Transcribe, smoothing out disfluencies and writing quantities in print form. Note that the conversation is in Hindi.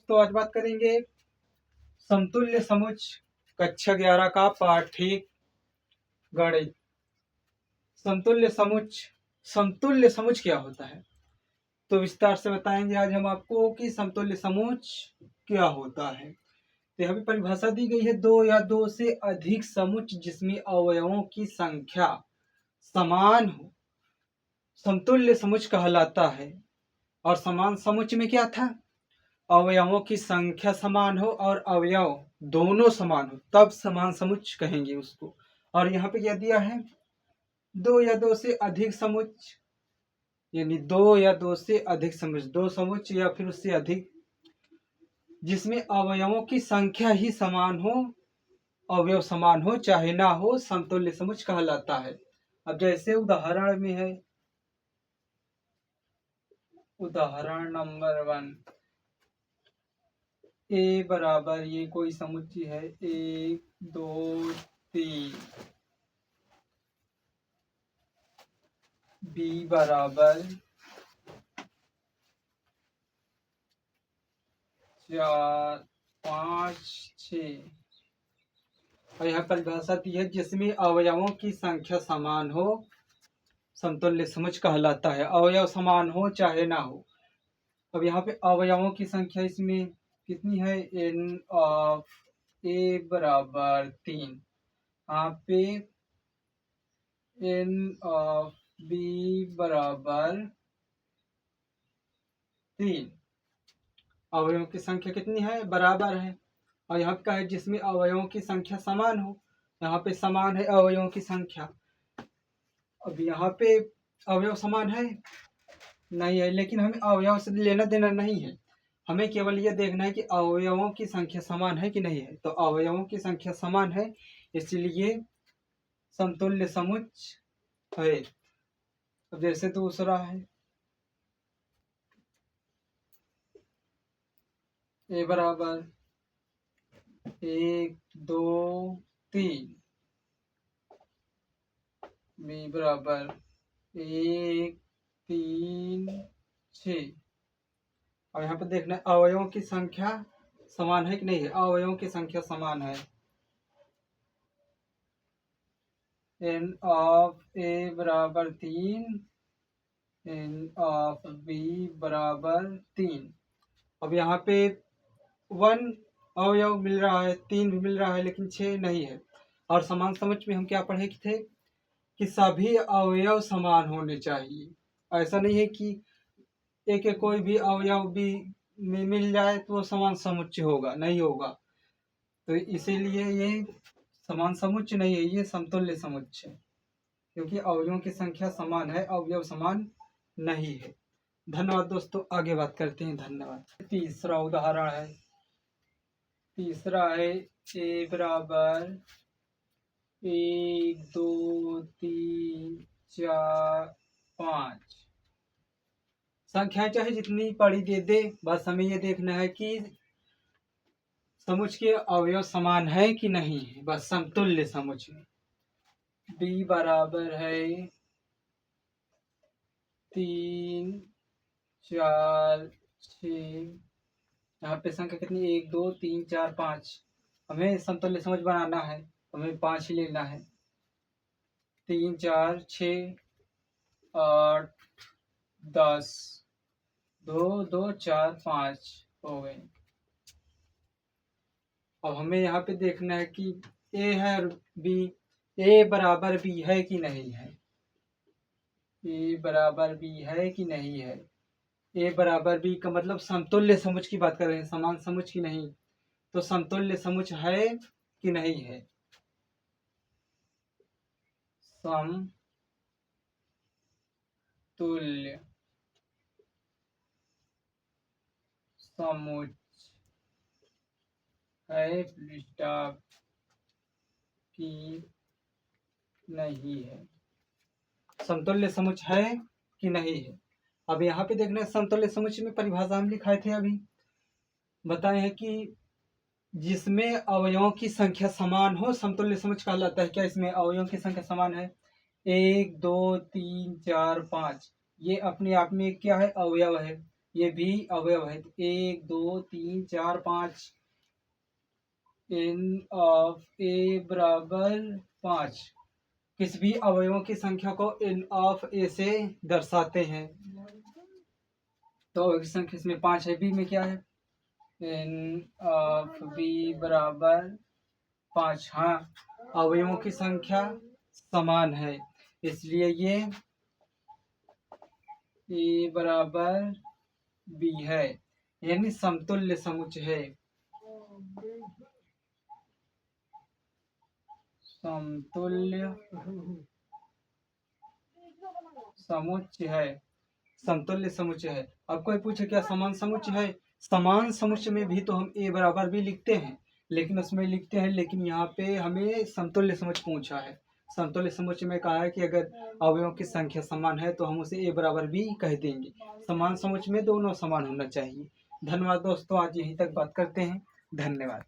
दोस्तों, आज बात करेंगे समतुल्य समुच्च कक्षा 11 का पाठ्यिक गणित। समतुल्य समुच्च क्या होता है, तो विस्तार से बताएंगे आज हम आपको कि समतुल्य समुच्च क्या होता है। तो यहाँ पे परिभाषा दी गई है, दो या दो से अधिक समुच्च जिसमें अवयवों की संख्या समान हो समतुल्य समुच्च कहलाता है। और समान समुच्च में क्या था, अवयवों की संख्या समान हो और अवयव दोनों समान हो तब समान समुच्च कहेंगे उसको। और यहाँ पे क्या दिया है, दो या दो से अधिक समुच्च, यानी दो या दो से अधिक समुच्च, दो समुच्च या फिर उससे अधिक जिसमें अवयवों की संख्या ही समान हो, अवयव समान हो चाहे ना हो, समतुल्य समुच्च कहलाता है। अब जैसे उदाहरण में है, उदाहरण नंबर 1, ए बराबर, ये कोई समुच्चय है, 1 2 3, बी बराबर 4 5 6। और यहाँ परिभाषा दी है, जिसमें अवयवों की संख्या समान हो समतुल्य समुच्च कहलाता है, अवयव समान हो चाहे ना हो। अब यहाँ पे अवयवों की संख्या इसमें कितनी है, एन ऑफ ए बराबर 3, यहाँ पे एन ऑफ बी बराबर 3। अवयवों की संख्या कितनी है, बराबर है। और यहाँ पे क्या है, जिसमें अवयवों की संख्या समान हो, यहाँ पे समान है अवयवों की संख्या। अब यहाँ पे अवयव समान है नहीं है, लेकिन हमें अवयव से लेना देना नहीं है, हमें केवल यह देखना है कि अवयवों की संख्या समान है कि नहीं है। तो अवयवों की संख्या समान है, इसलिए समतुल्य समुच्च है। अब जैसे दूसरा है, ए बराबर 1 2 3, बी बराबर 1 3 6। और यहाँ पे देखना है अवयवों की संख्या समान है कि नहीं है, अवयवों की संख्या समान है। एन ऑफ ए बराबर 3, एन ऑफ बी बराबर 3। अब यहाँ पे 1 अवयव मिल रहा है, 3 भी मिल रहा है, लेकिन 6 नहीं है। और समान समुच्च में हम क्या पढ़े थे कि सभी अवयव समान होने चाहिए। ऐसा नहीं है कि एक कोई भी अवयव भी मिल जाए तो वो समान समुच्चय होगा, नहीं होगा। तो इसीलिए ये समान समुच्चय नहीं है, ये समतुल्य समुच्चय है, क्योंकि अवयवों की संख्या समान है, अवयव समान नहीं है। धन्यवाद दोस्तों, आगे बात करते हैं। धन्यवाद। तीसरा उदाहरण है, तीसरा है ए बराबर 1 2 3 4 5। संख्याएं चाहे जितनी पड़ी दे दे, बस हमें ये देखना है कि समुच्च के अवयव समान है कि नहीं है, बस समतुल्य समुच्च में। बी बराबर है 3 4 6, यहाँ पे संख्या कितनी, 1 2 3 4 5। हमें समतुल्य समुच्च बनाना है, हमें 5 ही लेना है। 3 4 6 8 10, 2 2 4 5 हो गए। अब हमें यहाँ पे देखना है कि ए है और बी, ए बराबर बी है कि नहीं है, ए बराबर बी है कि नहीं है। ए बराबर बी का मतलब समतुल्य समुच्च की बात कर रहे हैं, समान समुच्च की नहीं। तो समतुल्य समुच्च है कि नहीं है, समतुल्य समुच्च है स्टॉप की नहीं है, समतुल्य समुच्च है कि नहीं है। अब यहाँ पे देखना है, समतुल्य समुच्च में परिभाषा हम लिखाए थे, अभी बताए हैं कि जिसमें अवयवों की संख्या समान हो समतुल्य समुच्च कहलाता है। क्या इसमें अवयवों की संख्या समान है, 1 2 3 4 5, ये अपने आप में क्या है, अवयव है। ये भी अवयव है। 1 2 3 4 5 n ऑफ a बराबर 5। किस भी अवयवों की संख्या को n ऑफ a से दर्शाते हैं। तो अवयव की संख्या इसमें 5 है, b में क्या है, n ऑफ b बराबर 5। हाँ, अवयवों की संख्या समान है, इसलिए ये a बराबर b है, यानी समतुल्य समुच्चय है। समतुल्य समुच्चय है, समतुल्य समुच्चय है। अब कोई पूछे क्या समान समुच्चय है? समान समुच्चय में भी तो हम a बराबर भी लिखते हैं, लेकिन उसमें लिखते हैं, लेकिन यहाँ पे हमें समतुल्य समुच्चय पूछा है। समतुल्य समुच्चय में कहा है कि अगर अवयवों की संख्या समान है तो हम उसे a बराबर भी कह देंगे। समान समुच्चय में दोनों समान होना चाहिए। धन्यवाद दोस्तों, आज यहीं तक बात करते हैं। धन्यवाद।